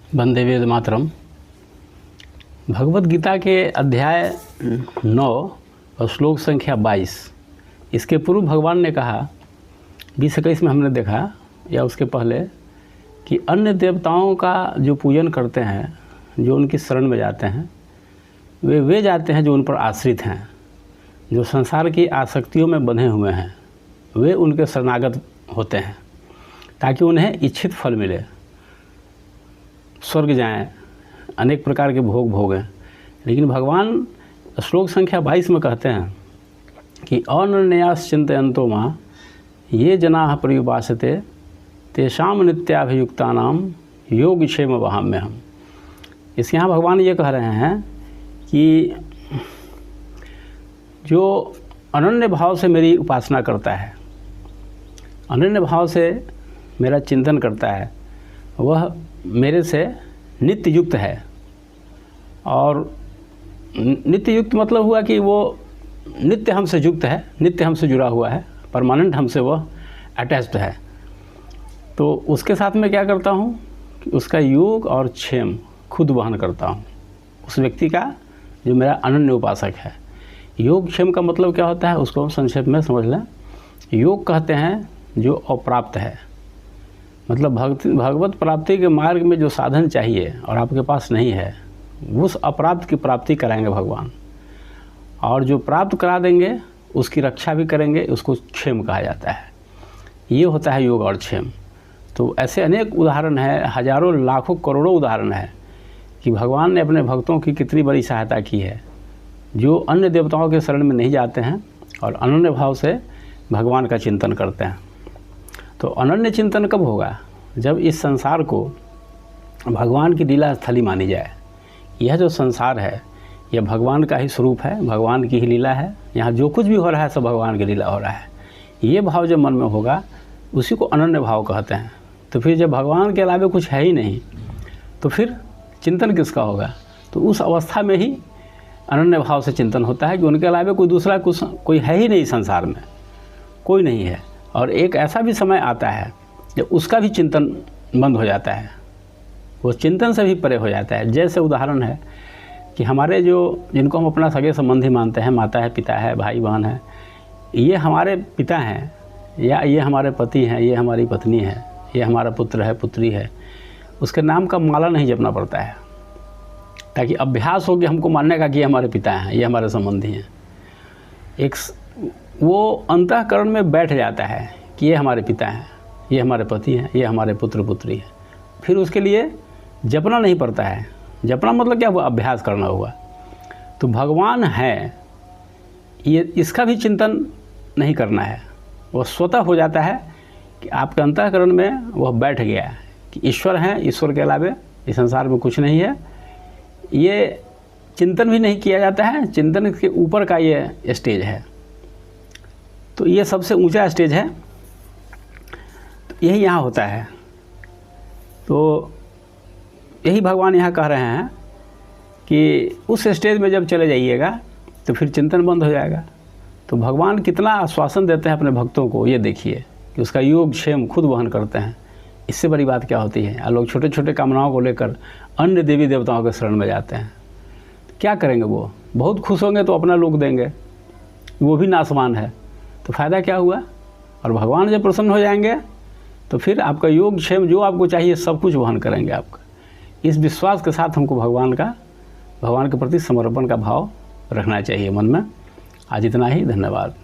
वंदे वेद मातरम। भगवत गीता के अध्याय 9 और श्लोक संख्या 22, इसके पूर्व भगवान ने कहा 20-21 में हमने देखा या उसके पहले कि अन्य देवताओं का जो पूजन करते हैं, जो उनकी शरण में जाते हैं, वे जाते हैं जो उन पर आश्रित हैं, जो संसार की आसक्तियों में बंधे हुए हैं, वे उनके शरणागत होते हैं ताकि उन्हें इच्छित फल मिले, स्वर्ग जाएं, अनेक प्रकार के भोग भोगें। लेकिन भगवान श्लोक संख्या 22 में कहते हैं कि अनन्यास चिंतयन्तो मां ये जनाः पर्युपासते तेषां नित्याभियुक्तानां योगक्षेम वहाम्यहम्। इसके यहाँ भगवान ये कह रहे हैं कि जो अनन्य भाव से मेरी उपासना करता है, अनन्य भाव से मेरा चिंतन करता है, वह मेरे से नित्य युक्त है। और नित्य युक्त मतलब हुआ कि वो नित्य हमसे युक्त है, नित्य हमसे जुड़ा हुआ है, परमानेंट हमसे वह अटैच्ड है। तो उसके साथ मैं क्या करता हूँ कि उसका योग और क्षेम खुद वहन करता हूँ, उस व्यक्ति का जो मेरा अनन्य उपासक है। योग क्षेम का मतलब क्या होता है, उसको हम संक्षेप में समझ लें। योग कहते हैं जो अप्राप्त है, मतलब भगवत प्राप्ति के मार्ग में जो साधन चाहिए और आपके पास नहीं है, उस अप्राप्त की प्राप्ति कराएंगे भगवान। और जो प्राप्त करा देंगे उसकी रक्षा भी करेंगे, उसको क्षेम कहा जाता है। ये होता है योग और क्षेम। तो ऐसे अनेक उदाहरण हैं, हजारों लाखों करोड़ों उदाहरण है कि भगवान ने अपने भक्तों की कितनी बड़ी सहायता की है, जो अन्य देवताओं के शरण में नहीं जाते हैं और अनन्य भाव से भगवान का चिंतन करते हैं। तो अनन्य चिंतन कब होगा? जब इस संसार को भगवान की लीला स्थली मानी जाए। यह जो संसार है यह भगवान का ही स्वरूप है, भगवान की ही लीला है। यहाँ जो कुछ भी हो रहा है सब भगवान की लीला हो रहा है। ये भाव जब मन में होगा उसी को अनन्य भाव कहते हैं। तो फिर जब भगवान के अलावा कुछ है ही नहीं तो फिर चिंतन किसका होगा? तो उस अवस्था में ही अनन्य भाव से चिंतन होता है कि उनके अलावा कोई दूसरा कोई है ही नहीं, संसार में कोई नहीं है। और एक ऐसा भी समय आता है जब उसका भी चिंतन बंद हो जाता है, वो चिंतन से भी परे हो जाता है। जैसे उदाहरण है कि हमारे जिनको हम अपना सगे संबंधी मानते हैं, माता है, पिता है, भाई बहन है, ये हमारे पिता हैं या ये हमारे पति हैं, ये हमारी पत्नी है, ये हमारा पुत्र है, पुत्री है, उसके नाम का माला नहीं जपना पड़ता है ताकि अभ्यास हो कि हमको मानने का कि ये हमारे पिता हैं, ये हमारे संबंधी हैं। एक वो अंतःकरण में बैठ जाता है कि ये हमारे पिता हैं, ये हमारे पति हैं, ये हमारे पुत्र पुत्री हैं। फिर उसके लिए जपना नहीं पड़ता है। जपना मतलब क्या हुआ? अभ्यास करना हुआ। तो भगवान है, ये इसका भी चिंतन नहीं करना है। वह स्वतः हो जाता है कि आपके अंतःकरण में वह बैठ गया है कि ईश्वर हैं, ईश्वर के अलावा इस संसार में कुछ नहीं है। ये चिंतन भी नहीं किया जाता है, चिंतन के ऊपर का ये स्टेज है। तो ये सबसे ऊंचा स्टेज है। तो यही यहाँ होता है। तो यही भगवान यहाँ कह रहे हैं कि उस स्टेज में जब चले जाइएगा तो फिर चिंतन बंद हो जाएगा। तो भगवान कितना आश्वासन देते हैं अपने भक्तों को, ये देखिए कि उसका योग क्षेम खुद वहन करते हैं। इससे बड़ी बात क्या होती है? लोग छोटे छोटे कामनाओं को लेकर अन्य देवी देवताओं के शरण में जाते हैं। क्या करेंगे? वो बहुत खुश होंगे तो अपना लोक देंगे, वो भी नासवान है, तो फ़ायदा क्या हुआ? और भगवान जब प्रसन्न हो जाएंगे तो फिर आपका योग क्षेम जो आपको चाहिए सब कुछ वहन करेंगे आपका। इस विश्वास के साथ हमको भगवान के प्रति समर्पण का भाव रखना चाहिए मन में। आज इतना ही, धन्यवाद।